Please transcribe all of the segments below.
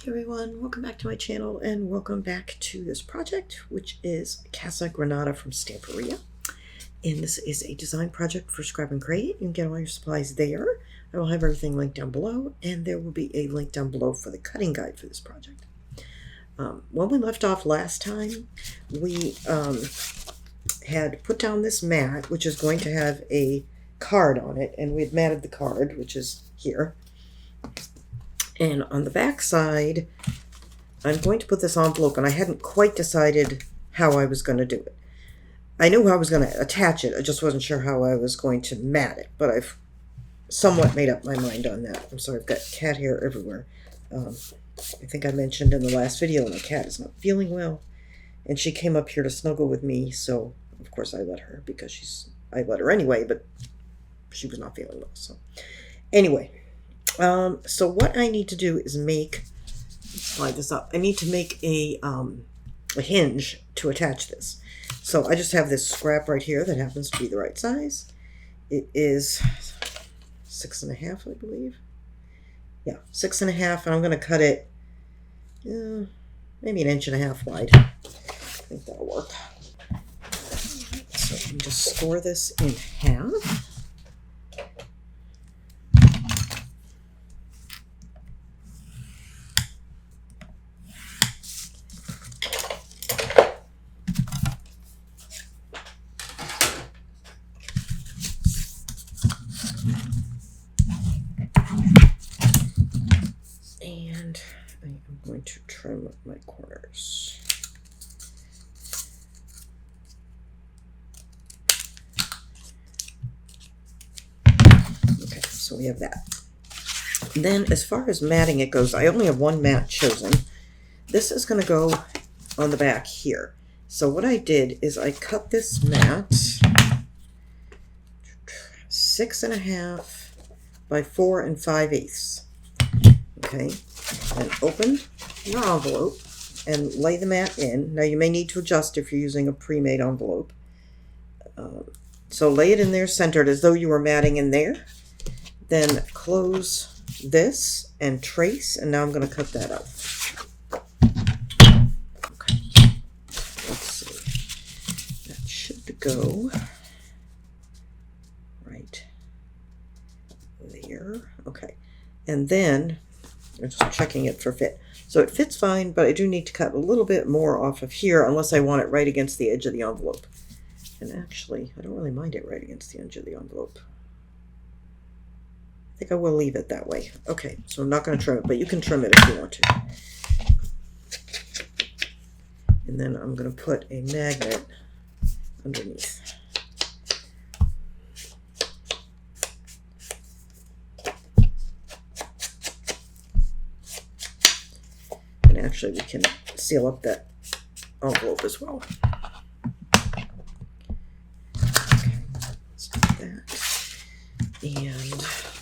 Hey everyone, welcome back to my channel and welcome back to this project, which is Casa Granada from Stamperia. And this is a design project for Scrap and Crate. You can get all your supplies there. I will have everything linked down below, and there will be a link down below for the cutting guide for this project. When we left off last time, we had put down this mat, which is going to have a card on it, and we had matted the card, which is here. And on the back side, I'm going to put this envelope, and I hadn't quite decided how I was going to do it. I knew how I was going to attach it, I just wasn't sure how I was going to mat it, but I've somewhat made up my mind on that. I'm sorry, I've got cat hair everywhere. I think I mentioned in the last video my cat is not feeling well, and she came up here to snuggle with me, so of course I let her, because I let her anyway, but she was not feeling well. So anyway, so what I need to do is slide this up. I need to make a hinge to attach this. So I just have this scrap right here that happens to be the right size. It is 6.5, I believe. Yeah, 6.5, and I'm going to cut it maybe 1.5 inches wide. I think that'll work. So I can just score this in half. And I am going to trim my corners. Okay, so we have that. Then as far as matting it goes, I only have one mat chosen. This is going to go on the back here. So what I did is I cut this mat 6.5 by 4 5/8. Okay, and open your envelope and lay the mat in. Now you may need to adjust if you're using a pre-made envelope. So lay it in there centered as though you were matting in there. Then close this and trace, and now I'm going to cut that out. Okay, let's see. That should go right there. Okay, and then I'm just checking it for fit. So it fits fine, but I do need to cut a little bit more off of here unless I want it right against the edge of the envelope. And actually, I don't really mind it right against the edge of the envelope. I think I will leave it that way. Okay, so I'm not going to trim it, but you can trim it if you want to. And then I'm going to put a magnet underneath. And actually, we can seal up that envelope as well. Okay, let's do that. And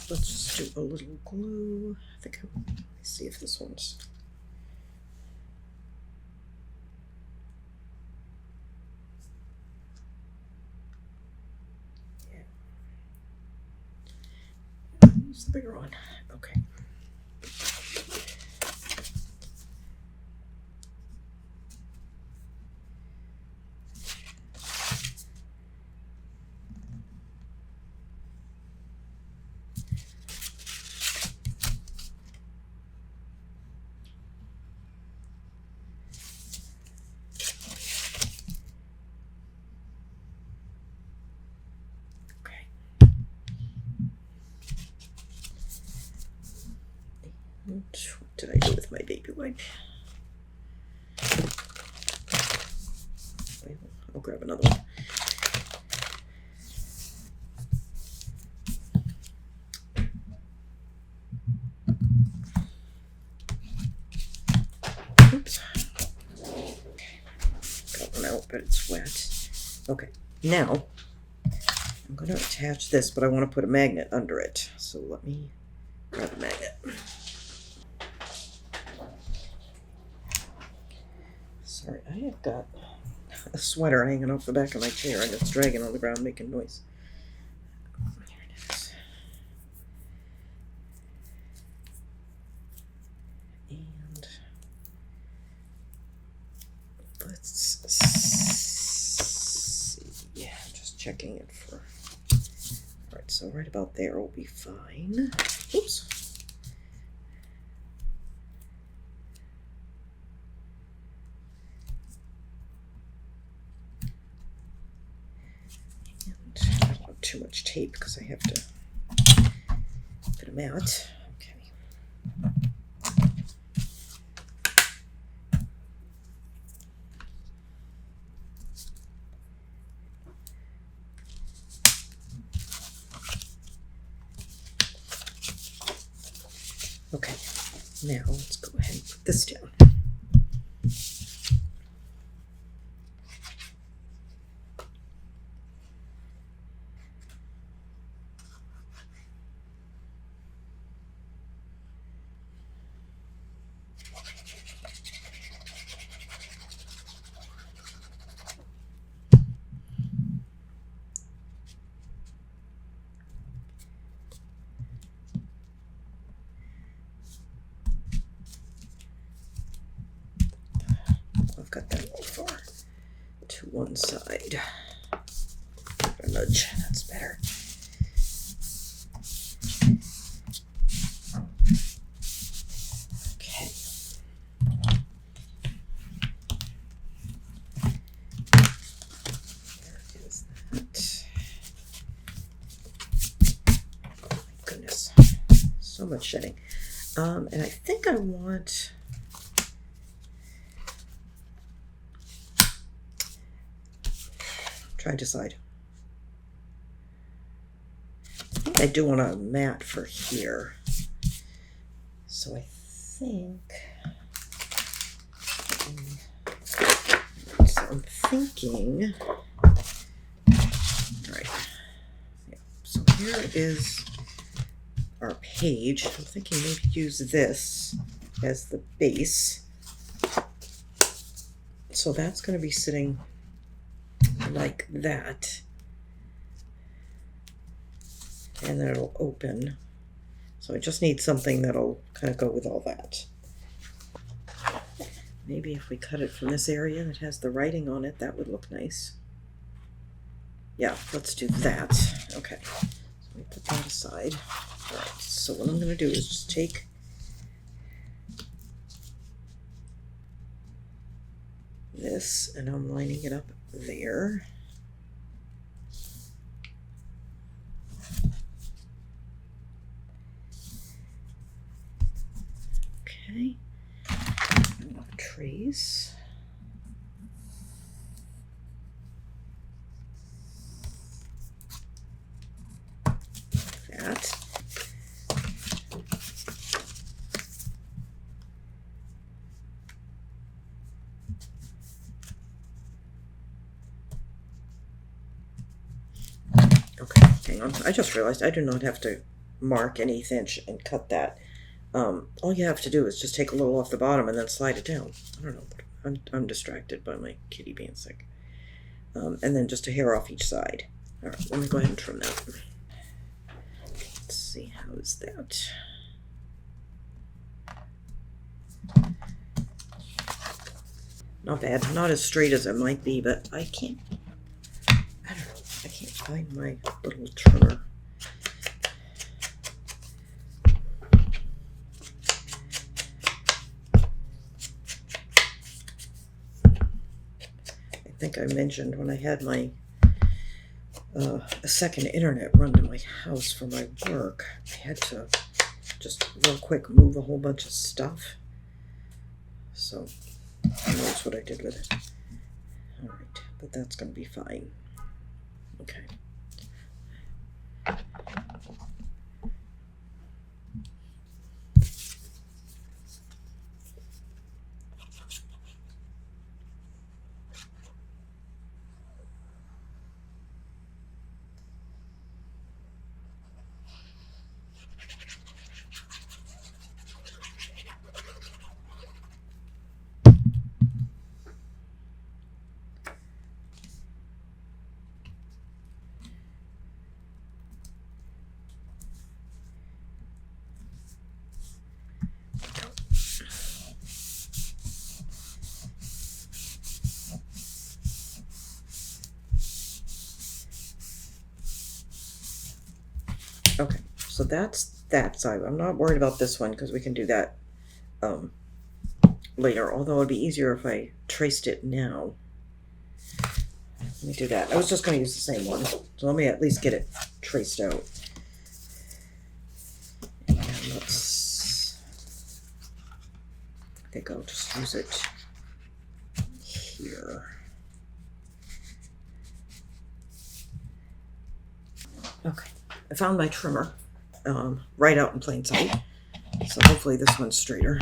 let's just do a little glue. I think let me see if this one's. Yeah. Use the bigger one. Okay. What did I do with my baby wipe? I'll grab another one. Oops. Got one out, but it's wet. Okay, now I'm going to attach this, but I want to put a magnet under it. So let me grab a magnet. Sorry, I have got a sweater hanging off the back of my chair and it's dragging on the ground making noise. Here it is. And let's see. Yeah, I'm just checking it for. All right, so right about there will be fine. Oops. And I don't want too much tape because I have to put them out. Okay. Okay, now let's go ahead and put this down. I've got that all far to one side. A nudge, that's better. Okay. There is that. Oh my goodness, so much shedding. And I think I want. Try to decide. I think I do want a mat for here. So I think. So I'm thinking. Right. Yeah. So here is our page. I'm thinking maybe use this as the base. So that's going to be sitting like that, and then it'll open. So I just need something that'll kind of go with all that. Maybe if we cut it from this area that has the writing on it, that would look nice. Yeah, let's do that. Okay, so let me put that aside. All right, so what I'm going to do is just take this, and I'm lining it up there. Okay, trace. That. Okay, hang on. I just realized I do not have to mark an 1/8 inch and cut that. All you have to do is just take a little off the bottom and then slide it down. I don't know. I'm distracted by my kitty being sick. And then just a hair off each side. All right, let me go ahead and trim that. Let's see, how is that? Not bad. Not as straight as it might be, but I don't know. I can't find my little trimmer. I think I mentioned when I had my a second internet run to my house for my work, I had to just real quick move a whole bunch of stuff. So who knows what I did with it. All right, but that's going to be fine. Okay. Okay, so that's that side. I'm not worried about this one because we can do that later, although it'd be easier if I traced it now. Let me do that. I was just going to use the same one, so let me at least get it traced out. And let's, I think I'll just use it here. Okay, I found my trimmer right out in plain sight, so hopefully this one's straighter.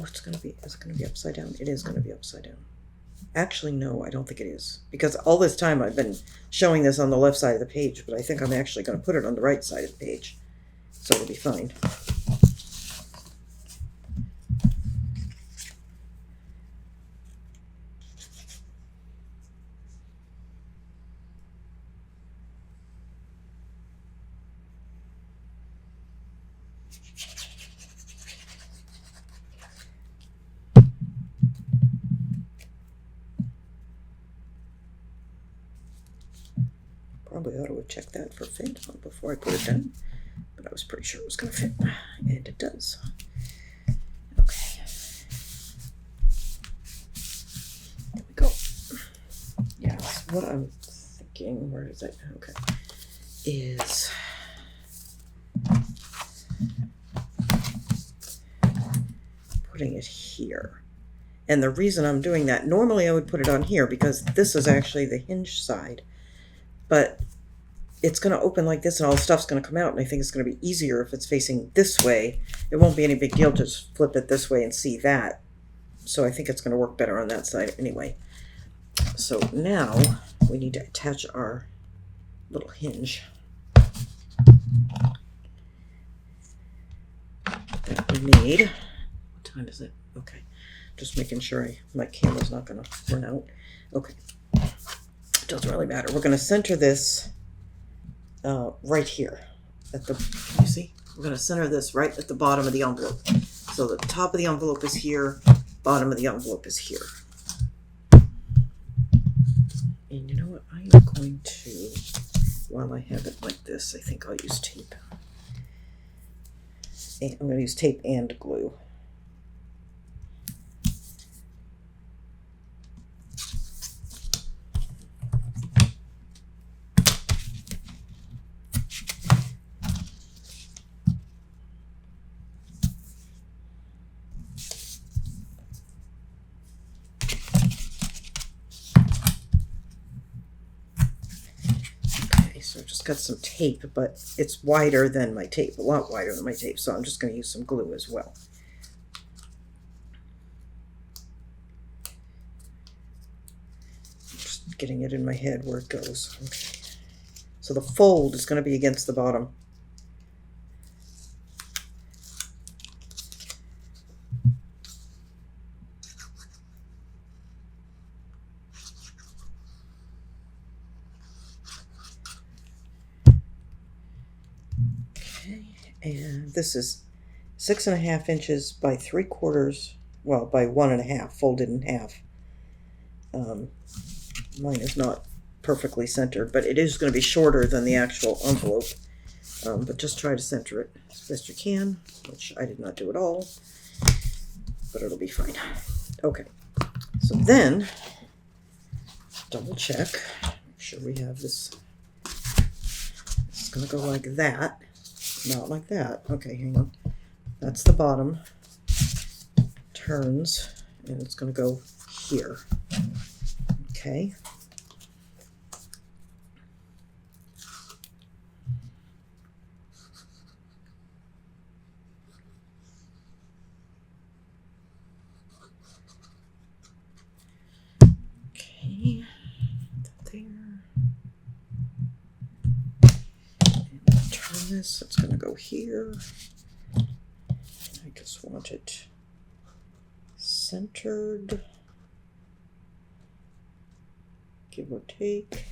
Is it going to be upside down? It is going to be upside down. Actually, no, I don't think it is. Because all this time I've been showing this on the left side of the page, but I think I'm actually going to put it on the right side of the page. So it'll be fine. Probably ought to have checked that for fit before I put it down, but I was pretty sure it was going to fit, and it does. Okay. There we go. Yeah, so what I'm thinking, where is it? Okay. Is putting it here. And the reason I'm doing that, normally I would put it on here because this is actually the hinge side. But it's going to open like this and all the stuff's going to come out, and I think it's going to be easier if it's facing this way. It won't be any big deal to just flip it this way and see that. So I think it's going to work better on that side anyway. So now we need to attach our little hinge that we need. What time is it? Okay. Just making sure my camera's not going to run out. Okay. Doesn't really matter. We're going to center this right here at the, you see? We're going to center this right at the bottom of the envelope. So the top of the envelope is here, bottom of the envelope is here. And you know what? I am going to, while I have it like this, I think I'll use tape. And I'm going to use tape and glue. So I've just got some tape, but it's wider than my tape, a lot wider than my tape, so I'm just going to use some glue as well. Just getting it in my head where it goes. Okay. So the fold is going to be against the bottom. And this is 6.5 inches by 3/4, well, by 1.5, folded in half. Mine is not perfectly centered, but it is going to be shorter than the actual envelope. But just try to center it as best you can, which I did not do at all, but it'll be fine. Okay, so then double check, make sure we have this. It's going to go like that. Not like that. Okay, hang on. That's the bottom. Turns, and it's going to go here. Okay. Okay. There. And turn this. It's going to go here. I just want it centered, give or take.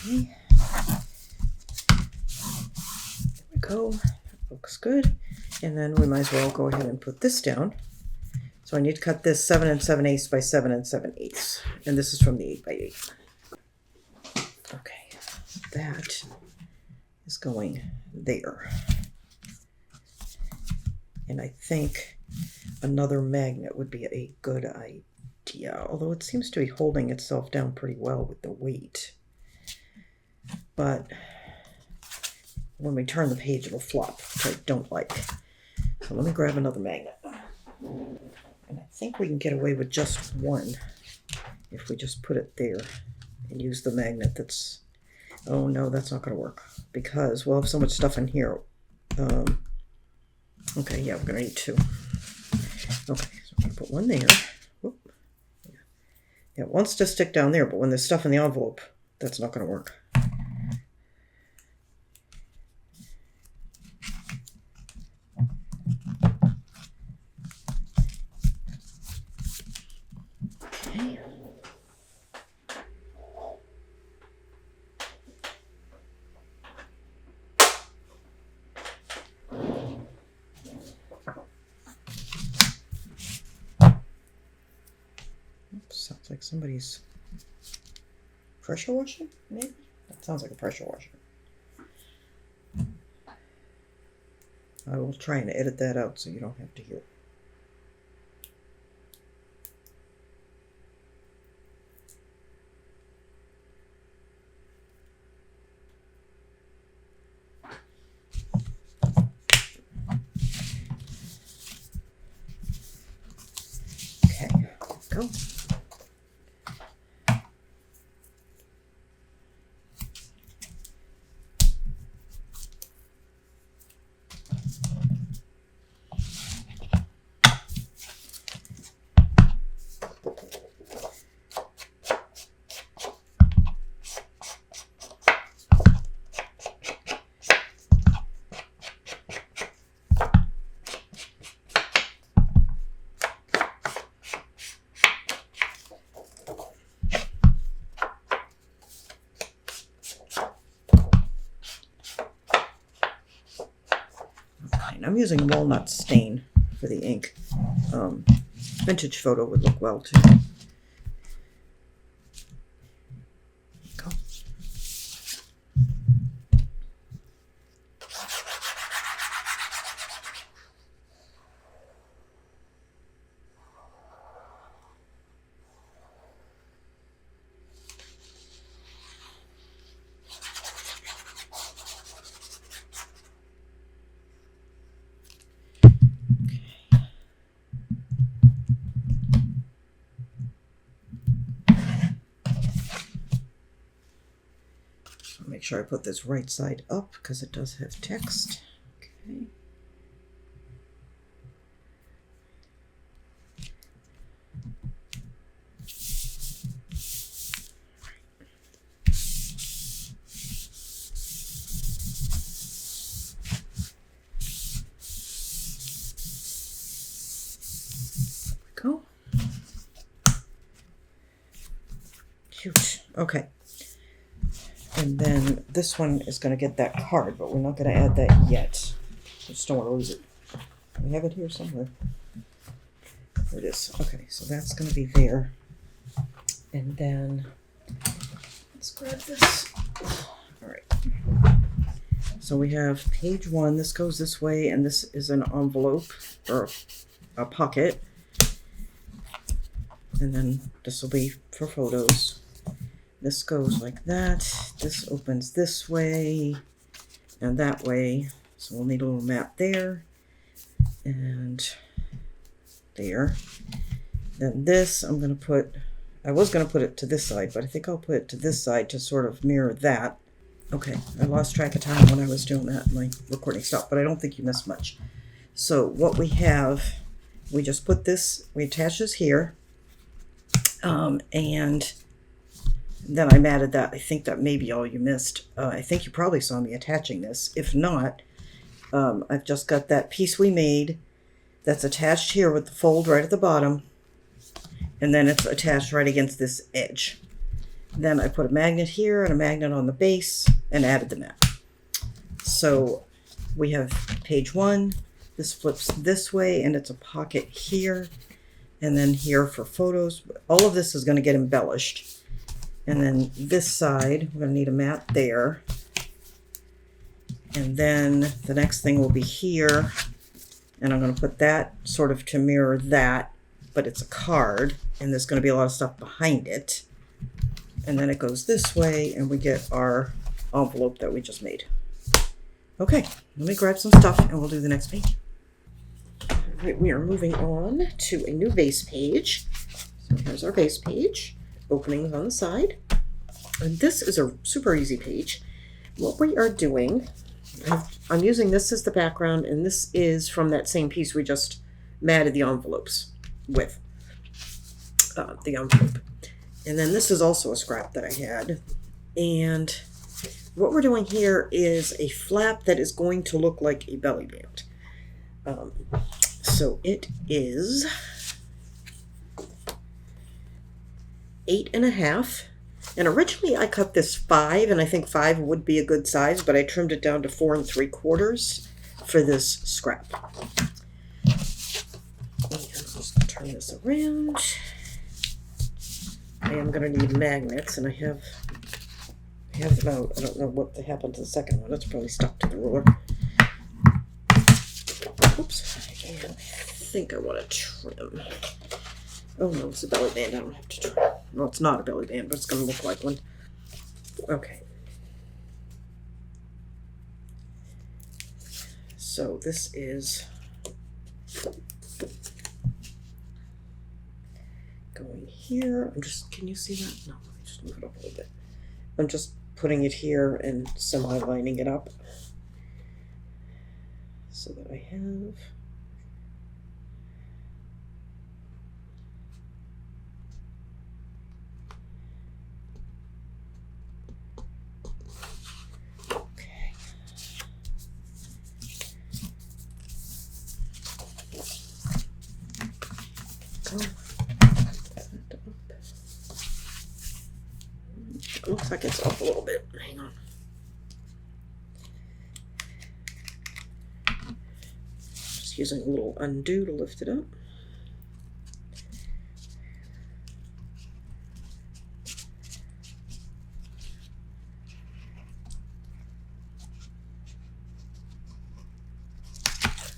Okay. There we go. That looks good. And then we might as well go ahead and put this down. So I need to cut this 7 7/8 by 7 7/8. And this is from the 8 by 8. Okay, that is going there. And I think another magnet would be a good idea, although it seems to be holding itself down pretty well with the weight. But when we turn the page, it'll flop, which I don't like. So let me grab another magnet. And I think we can get away with just one if we just put it there and use the magnet that's... Oh no, that's not going to work because we'll have so much stuff in here. Okay, yeah, we're going to need two. Okay, so I'm going to put one there. Whoop. Yeah, it wants to stick down there, but when there's stuff in the envelope, that's not going to work. Okay. Sounds like somebody's pressure washing, maybe? That sounds like a pressure washer. I will try and edit that out so you don't have to hear it. Okay, go. I'm using walnut stain for the ink. Vintage photo would look well too. Go. Make sure I put this right side up because it does have text. Okay. There we go. Cute. Okay. And then this one is going to get that card, but we're not going to add that yet. I just don't want to lose it. We have it here somewhere. There it is. Okay, so that's going to be there. And then let's grab this. All right. So we have page 1. This goes this way, and this is an envelope or a pocket. And then this will be for photos. This goes like that. This opens this way and that way. So we'll need a little map there and there. Then this I'm going to put, I was going to put it to this side, but I think I'll put it to this side to sort of mirror that. Okay, I lost track of time when I was doing that. My recording stopped, but I don't think you missed much. So what we have, we just put this, we attach this here. And then I added that. I think that may be all you missed. I think you probably saw me attaching this. If not, I've just got that piece we made that's attached here with the fold right at the bottom. And then it's attached right against this edge. Then I put a magnet here and a magnet on the base and added the map. So we have page 1. This flips this way and it's a pocket here. And then here for photos. All of this is going to get embellished. And then this side, we're going to need a map there. And then the next thing will be here. And I'm going to put that sort of to mirror that. But it's a card. And there's going to be a lot of stuff behind it. And then it goes this way and we get our envelope that we just made. Okay, let me grab some stuff and we'll do the next page. Right, we are moving on to a new base page. So here's our base page. Openings on the side. And this is a super easy page. What we are doing, I'm using this as the background, and this is from that same piece we just matted the envelopes with. The envelope. And then this is also a scrap that I had. And what we're doing here is a flap that is going to look like a belly band. So it is 8.5. And originally I cut this 5, and I think 5 would be a good size, but I trimmed it down to 4 3/4 for this scrap. And I'll just turn this around. I am going to need magnets, and I have them out. I don't know what happened to the second one. It's probably stuck to the ruler. Oops. And I think I want to trim. Oh no, it's a belly band. I don't have to trim. Well, it's not a belly band, but it's going to look like one. Okay. So this is going here. Can you see that? No, let me just move it up a little bit. I'm just putting it here and semi-lining it up so that I have It looks like it's off a little bit. Hang on. Just using a little undo to lift it up.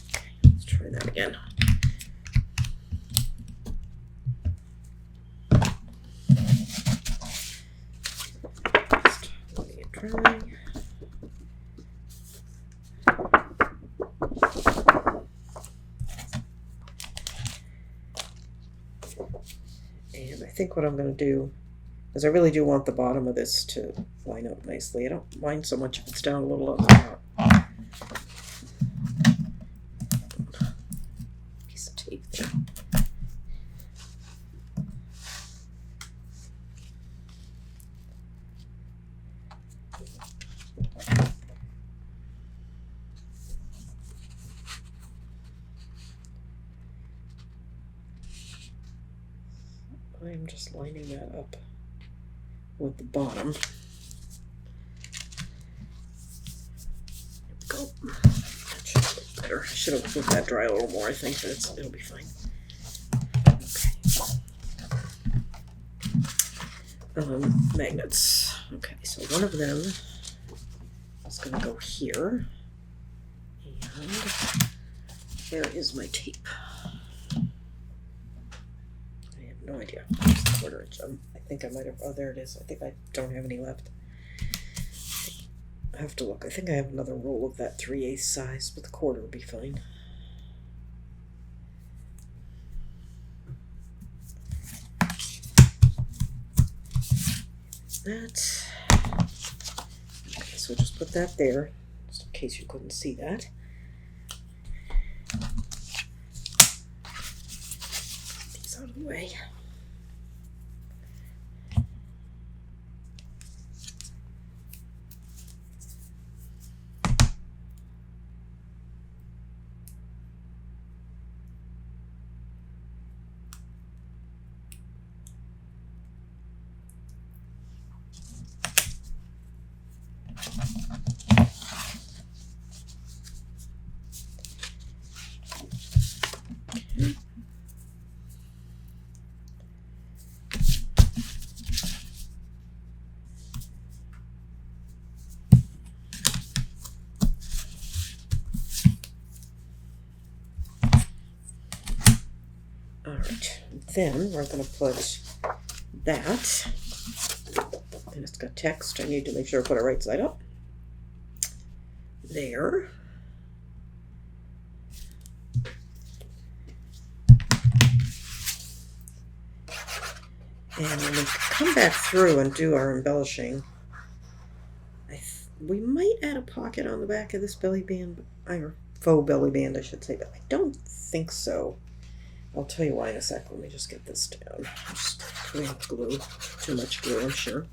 Okay, let's try that again. Dry. And I think what I'm going to do is I really do want the bottom of this to line up nicely. I don't mind so much if it's down a little on the top. Piece of tape there. I'm just lining that up with the bottom. There we go. That should look better. I should have let that dry a little more, I think, but it'll be fine. Okay. Magnets. Okay, so one of them is going to go here. And there is my tape. No idea. It's a 1/4 inch. I think I might have. Oh, there it is. I think I don't have any left. I have to look. I think I have another roll of that 3/8 size, but the 1/4 will be fine. That. Okay, so just put that there, just in case you couldn't see that. These out of the way. then we're going to put that, and it's got text. I need to make sure I put it right side up. There. And when we come back through and do our embellishing, we might add a pocket on the back of this belly band, or faux belly band, I should say, but I don't think so. I'll tell you why in a sec. Let me just get this down. I'm just putting glue, too much glue, I'm sure.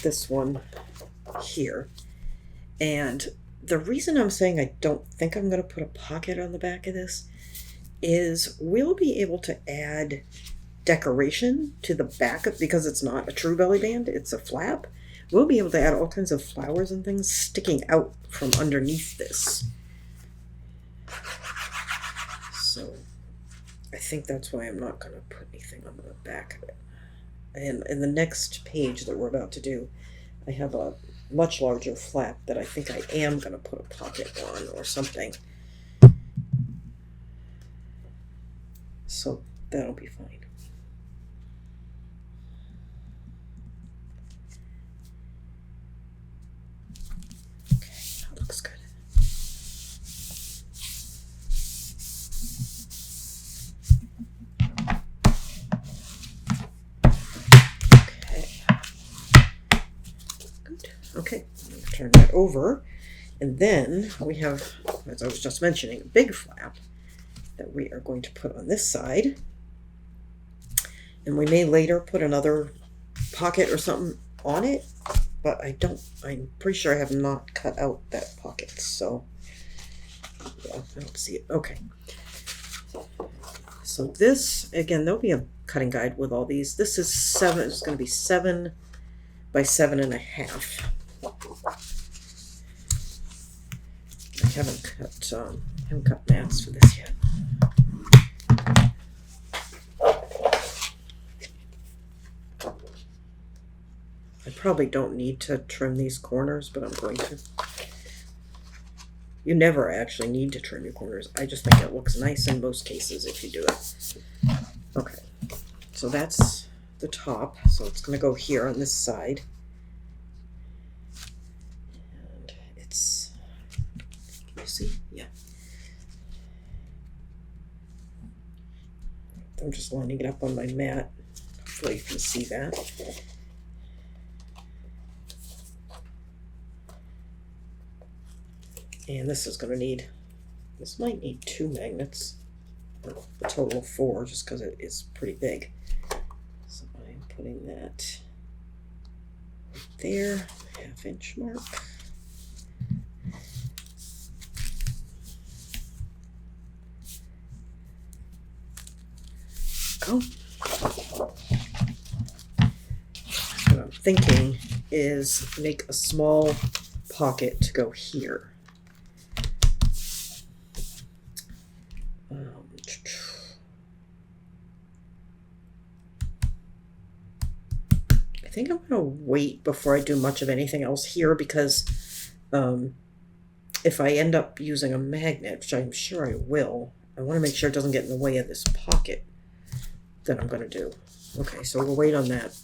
This one here. And the reason I'm saying I don't think I'm going to put a pocket on the back of this is we'll be able to add decoration to the back of, because it's not a true belly band, it's a flap. We'll be able to add all kinds of flowers and things sticking out from underneath this. So I think that's why I'm not going to put anything on the back of it. And in the next page that we're about to do, I have a much larger flap that I think I am going to put a pocket on or something. So that'll be fine. Okay, that looks good. Okay, I'm going to turn that over, and then we have, as I was just mentioning, a big flap that we are going to put on this side, and we may later put another pocket or something on it, but I'm pretty sure I have not cut out that pocket, so yeah, I don't see it. Okay, so this, again, there'll be a cutting guide with all these. This is it's going to be 7 by 7.5. I haven't cut mats for this yet. I probably don't need to trim these corners, but I'm going to. You never actually need to trim your corners. I just think it looks nice in most cases if you do it. Okay, so that's the top. So it's going to go here on this side. See? Yeah. I'm just lining it up on my mat. Hopefully you can see that. And this is going to need, this might need 2 magnets, or a total of 4, just because it is pretty big. So I'm putting that right there, 1/2 inch mark. Go. What I'm thinking is make a small pocket to go here. I think I'm going to wait before I do much of anything else here, because if I end up using a magnet, which I'm sure I will, I want to make sure it doesn't get in the way of this pocket that I'm going to do. Okay, so we'll wait on that.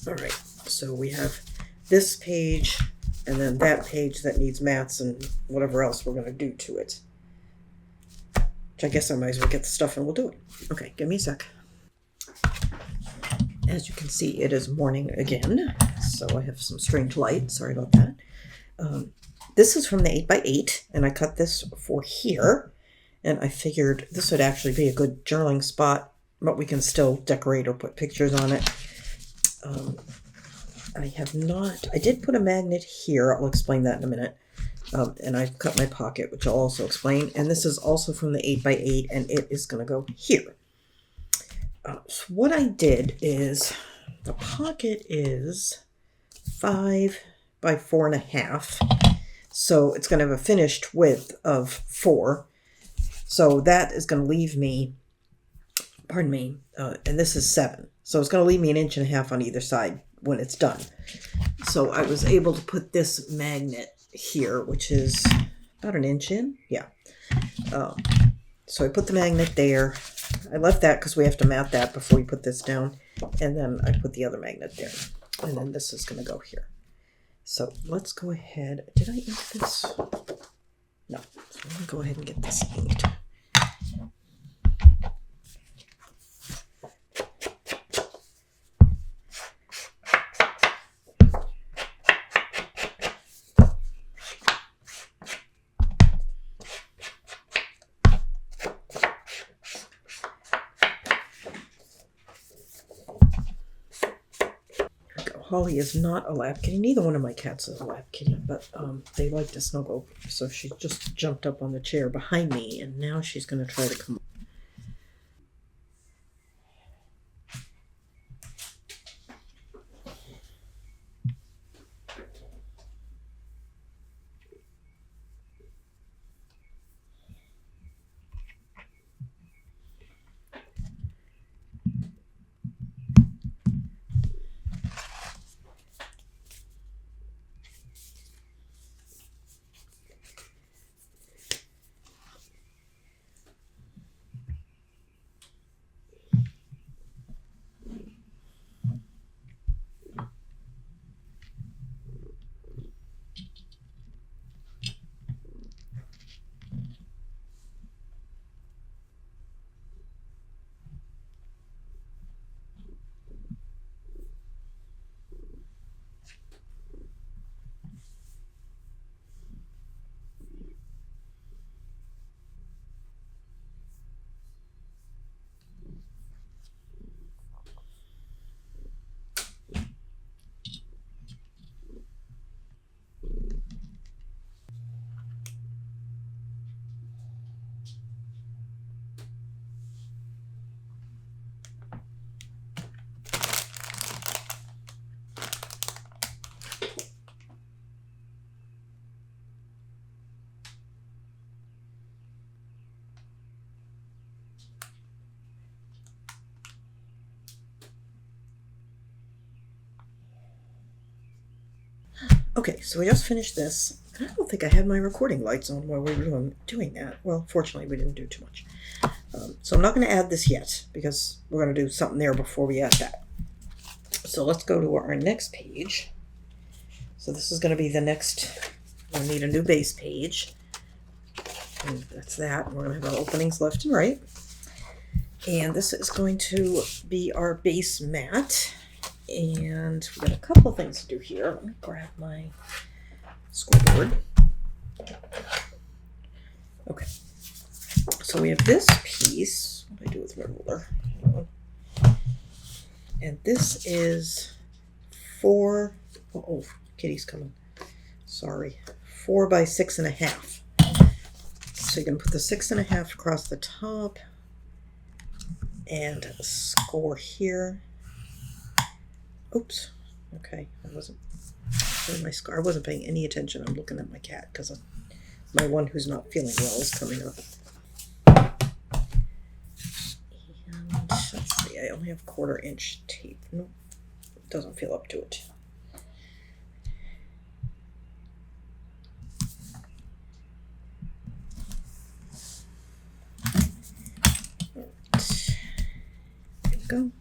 All right, so we have this page and then that page that needs mats and whatever else we're going to do to it. Which I guess I might as well get the stuff and we'll do it. Okay, give me a sec. As you can see, it is morning again, so I have some strange light. Sorry about that. This is from the 8x8, and I cut this for here. And I figured this would actually be a good journaling spot, but we can still decorate or put pictures on it. I did put a magnet here. I'll explain that in a minute. And I've cut my pocket, which I'll also explain. And this is also from the 8x8, and it is going to go here. So what I did is, the pocket is 5 by 4.5. So it's going to have a finished width of 4. So that is going to leave me, pardon me, and this is 7. So it's going to leave me 1.5 inches on either side when it's done. So I was able to put this magnet here, which is about 1 inch in. Yeah. So I put the magnet there. I left that because we have to mat that before we put this down. And then I put the other magnet there. And then this is going to go here. So let's go ahead. Did I ink this? No. So I'm going to go ahead and get this inked. Holly is not a lap kitty. Neither one of my cats is a lap kitty, but they like to snuggle. So she just jumped up on the chair behind me, and now she's going to try to come. Okay, so we just finished this. I don't think I had my recording lights on while we were doing that. Well, fortunately, we didn't do too much. So I'm not going to add this yet because we're going to do something there before we add that. So let's go to our next page. So this is going to be the next, we'll need a new base page. And that's that. We're going to have our openings left and right. And this is going to be our base mat. And we've got a couple of things to do here. Let me grab my scoreboard. Okay. So we have this piece. What do I do with my ruler? And this is 4. Oh, Kitty's coming. Sorry. 4 by 6.5. So you can put the 6.5 across the top and score here. Oops. Okay. I wasn't paying any attention. I'm looking at my cat because my one who's not feeling well is coming up. And let's see. I only have 1/4 inch tape. Nope. It doesn't feel up to it. There we go.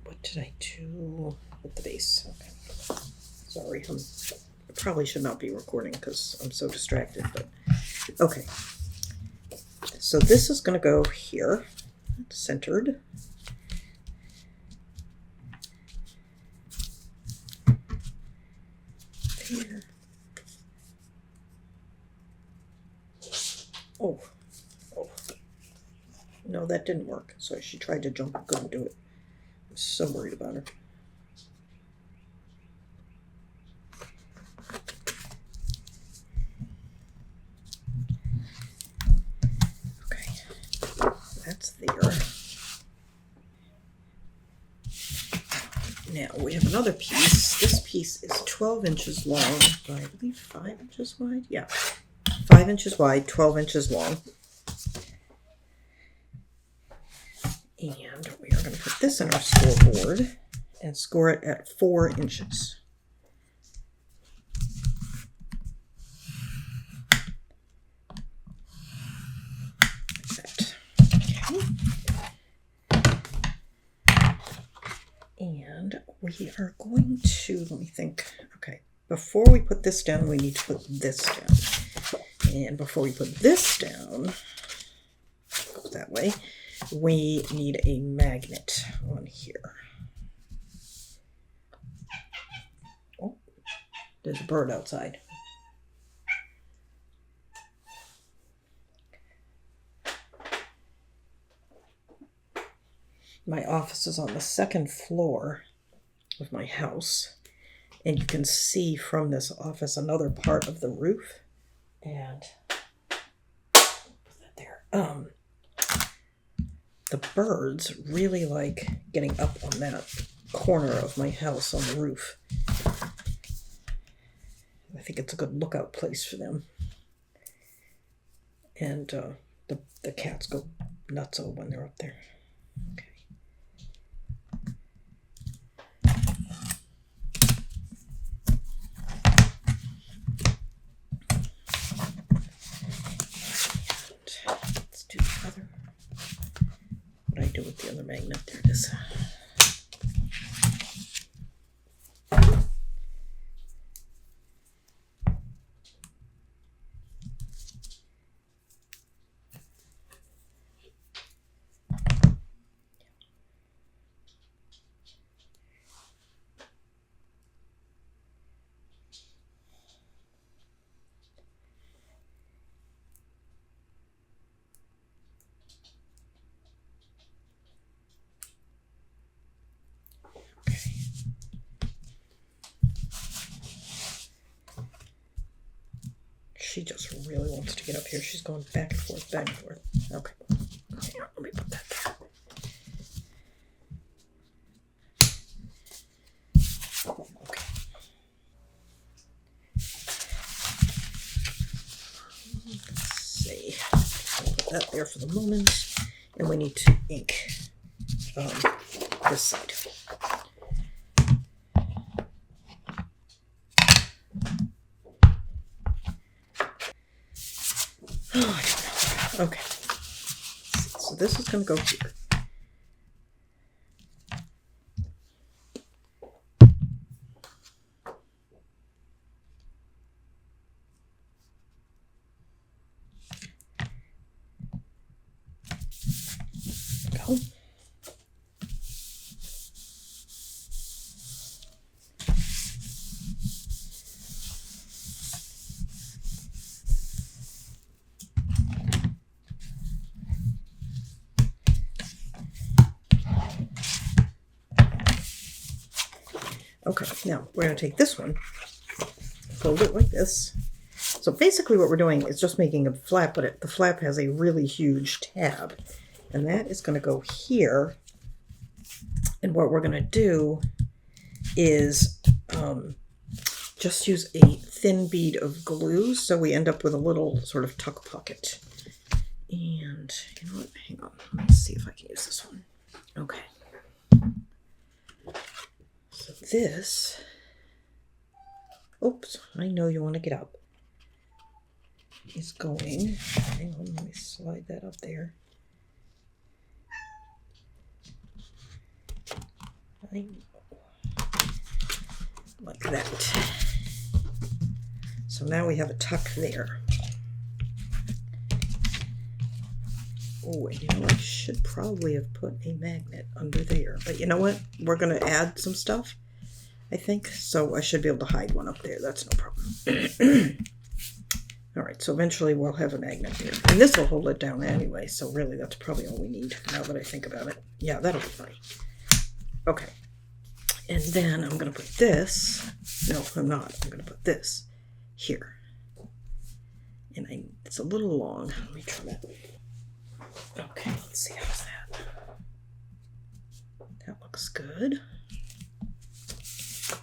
What did I do with the base? Okay. Sorry, I probably should not be recording because I'm so distracted, but okay. So this is going to go here, centered. Here. Oh, no, that didn't work. So she tried to jump and couldn't do it. I'm so worried about her. Okay, that's there. Now we have another piece. This piece is 12 inches long by, I believe, 5 inches wide. Yeah, 5 inches wide, 12 inches long. And we are going to put this in our scoreboard and score it at 4 inches. Like that. Okay. And we are going to, let me think, okay, before we put this down, we need to put this down. And before we put this down, go that way, we need a magnet on here. Oh, there's a bird outside. My office is on the second floor of my house, and you can see from this office another part of the roof. And put that there. The birds really like getting up on that corner of my house on the roof. I think it's a good lookout place for them. And the cats go nutso when they're up there. Okay. Let's do the other. What do I do with the other magnet? There it is. She just really wants to get up here. She's going back and forth, back and forth. Okay. Here, let me put that there. Okay. Let's see. I'll put that there for the moment. And we need to ink this side. Oh, I don't know. Okay. So this is going to go here. Go. Okay, now we're going to take this one, fold it like this. So basically what we're doing is just making a flap, but the flap has a really huge tab. And that is going to go here. And what we're going to do is just use a thin bead of glue, so we end up with a little sort of tuck pocket. And you know what? Hang on. Let me see if I can use this one. Okay. So this, oops, I know you want to get up, is going, hang on, let me slide that up there. Like that. So now we have a tuck there. Oh, and you know, I should probably have put a magnet under there. But you know what? We're going to add some stuff, I think. So I should be able to hide one up there. That's no problem. All right, so eventually we'll have a magnet here. And this will hold it down anyway. So really, that's probably all we need now that I think about it. Yeah, that'll be fine. Okay. And then I'm going to put this. No, I'm not. I'm going to put this here. And it's a little long. Let me try that. Okay, let's see. How's that? That looks good. I'm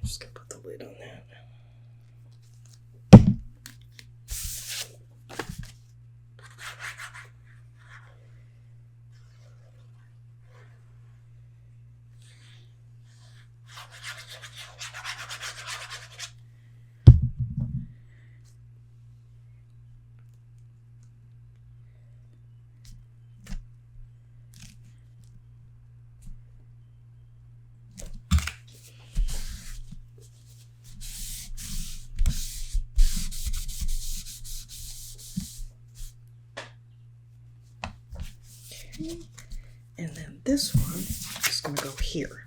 just going to put the lid on that. And then this one is going to go here.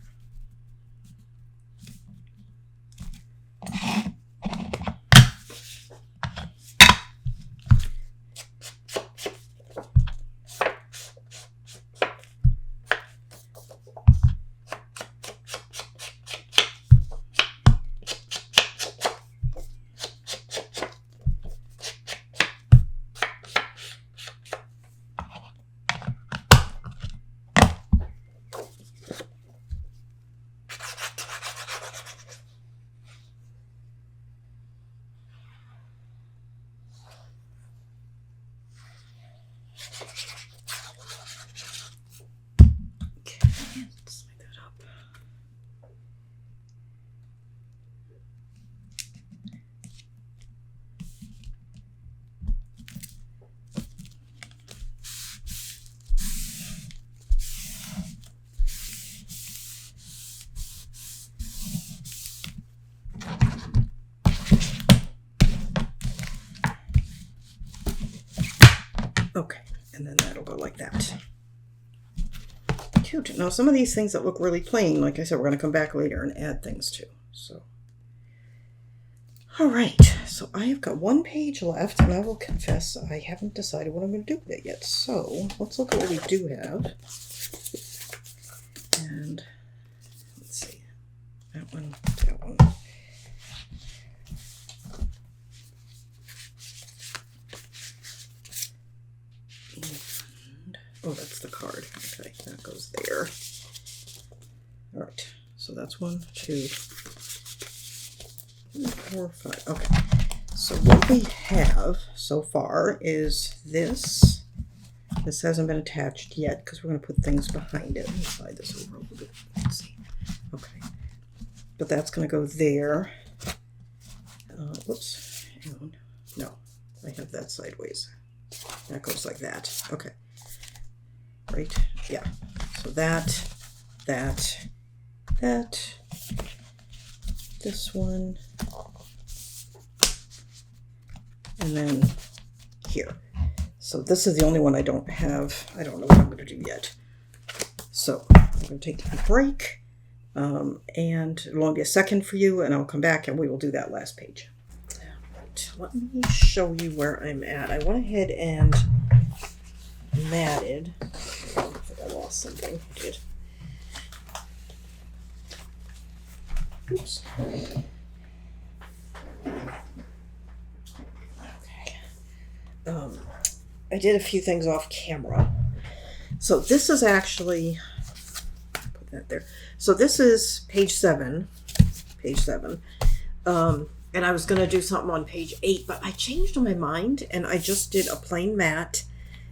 Okay, and then that'll go like that. Cute. Now, some of these things that look really plain, like I said, we're going to come back later and add things to. So, all right. So I have got one page left, and I will confess I haven't decided what I'm going to do with it yet. So let's look at what we do have. And let's see. That one, that one. Oh, that's the card. Okay, that goes there. All right, so that's 1, 2, 3, 4, 5. Okay, so what we have so far is this. This hasn't been attached yet because we're going to put things behind it. Let me slide this over a little bit. Let's see. Okay, but that's going to go there. Whoops, hang on. No, I have that sideways. That goes like that. Okay. Right? Yeah. So that, this one, and then here. So this is the only one I don't have. I don't know what I'm going to do yet. So I'm going to take a break, and it'll only be a second for you, and I'll come back and we will do that last page. Right, let me show you where I'm at. I went ahead and matted. I think I lost something. I did. Oops. Okay. I did a few things off camera. So this is actually, put that there. So this is page 7. And I was going to do something on page 8, but I changed my mind and I just did a plain mat.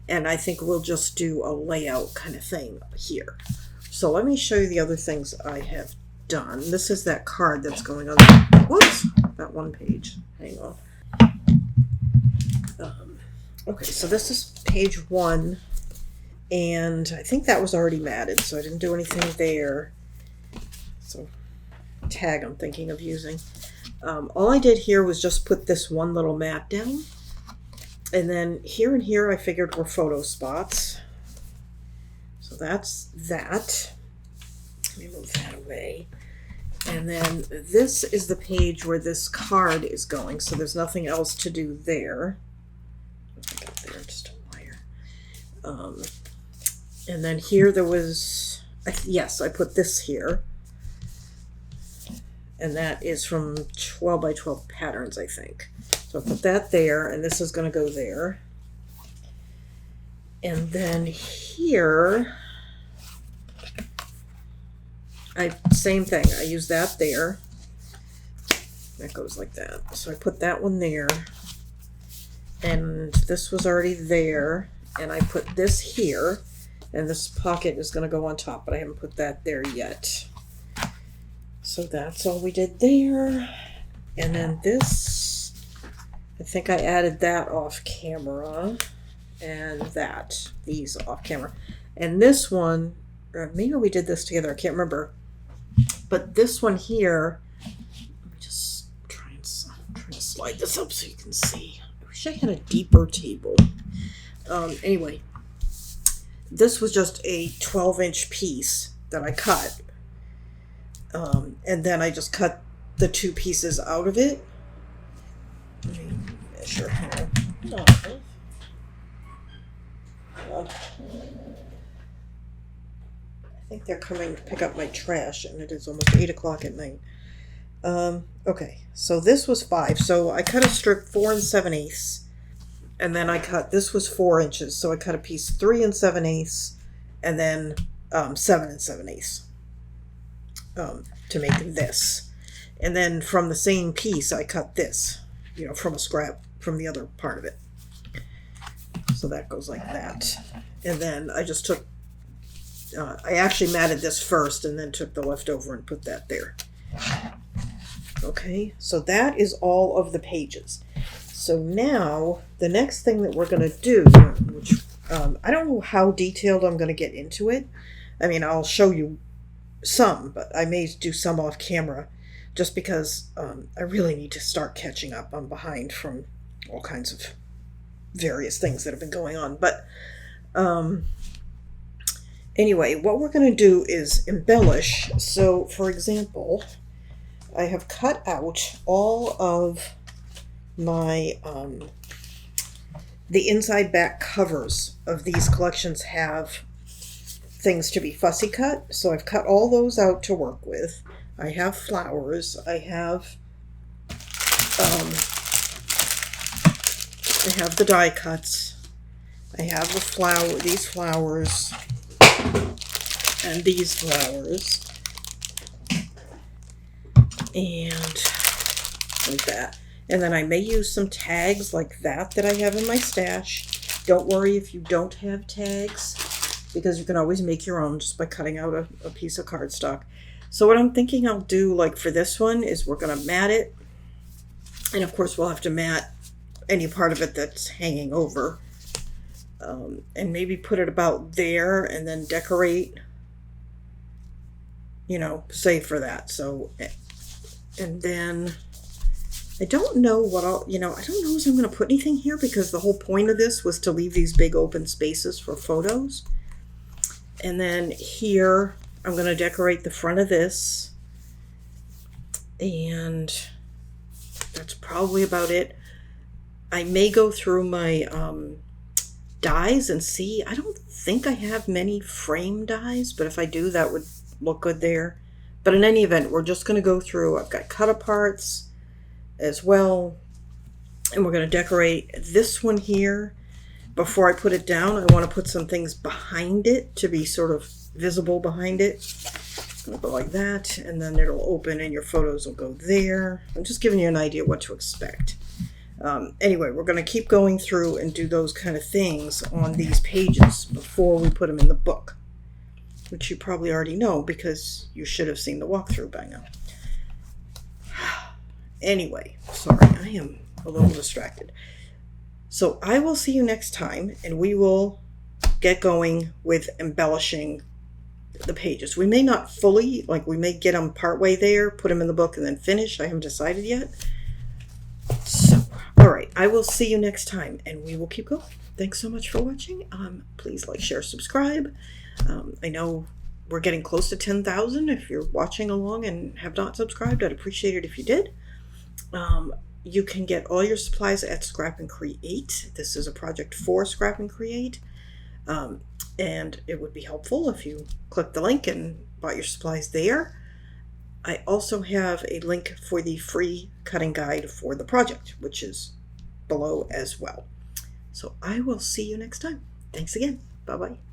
And I think we'll just do a layout kind of thing here. So let me show you the other things I have done. This is that card that's going on. Whoops, that one page. Hang on. Okay, so this is page 1. And I think that was already matted, so I didn't do anything there. So tag I'm thinking of using. All I did here was just put this one little mat down. And then here and here I figured were photo spots. So that's that. Let me move that away. And then this is the page where this card is going. So there's nothing else to do there. I got there, just a wire. And then here there was, yes, I put this here. And that is from 12 by 12 patterns, I think. So I put that there, and this is going to go there. And then here, same thing. I use that there. That goes like that. So I put that one there. And this was already there. And I put this here. And this pocket is going to go on top, but I haven't put that there yet. So that's all we did there. And then this, I think I added that off camera. And these off camera. And this one, or maybe we did this together, I can't remember. But this one here, let me just try and slide this up so you can see. I wish I had a deeper table. Anyway, this was just a 12-inch piece that I cut. And then I just cut the two pieces out of it. Let me measure here. I think they're coming to pick up my trash, and it is almost 8 o'clock at night. Okay, so this was 5. So I cut a strip 4 7/8, and then this was 4 inches. So I cut a piece 3 7/8, and then 7 7/8 to make this. And then from the same piece, I cut this, from a scrap from the other part of it. So that goes like that. And then I just took, I actually matted this first and then took the leftover and put that there. Okay, so that is all of the pages. So now the next thing that we're going to do, which I don't know how detailed I'm going to get into it. I mean, I'll show you some, but I may do some off camera just because I really need to start catching up. I'm behind from all kinds of various things that have been going on. But anyway, what we're going to do is embellish. So, for example, I have cut out all of my, the inside back covers of these collections have things to be fussy cut. So I've cut all those out to work with. I have flowers. I have the die cuts. I have these flowers, and these flowers, and like that. And then I may use some tags like that I have in my stash. Don't worry if you don't have tags, because you can always make your own just by cutting out a piece of cardstock. So what I'm thinking I'll do, like for this one, is we're going to mat it. And of course we'll have to mat any part of it that's hanging over. And maybe put it about there and then decorate, save for that. So, and then I don't know what I don't know if I'm going to put anything here, because the whole point of this was to leave these big open spaces for photos. And then here, I'm going to decorate the front of this. And that's probably about it. I may go through my dies and see. I don't think I have many frame dies, but if I do, that would look good there. But in any event, we're just going to go through. I've got cut-aparts as well. And we're going to decorate this one here. Before I put it down, I want to put some things behind it to be sort of visible behind it. It's going to go like that, and then it'll open and your photos will go there. I'm just giving you an idea what to expect. Anyway, we're going to keep going through and do those kind of things on these pages before we put them in the book, which you probably already know because you should have seen the walkthrough by now. Anyway, sorry, I am a little distracted. So I will see you next time, and we will get going with embellishing the pages. We may not fully, like we may get them partway there, put them in the book, and then finish. I haven't decided yet. So, all right, I will see you next time, and we will keep going. Thanks so much for watching. Please like, share, subscribe. I know we're getting close to 10,000. If you're watching along and have not subscribed, I'd appreciate it if you did. You can get all your supplies at Scrap and Create. This is a project for Scrap and Create. And it would be helpful if you click the link and bought your supplies there. I also have a link for the free cutting guide for the project, which is below as well. So I will see you next time. Thanks again. Bye-bye.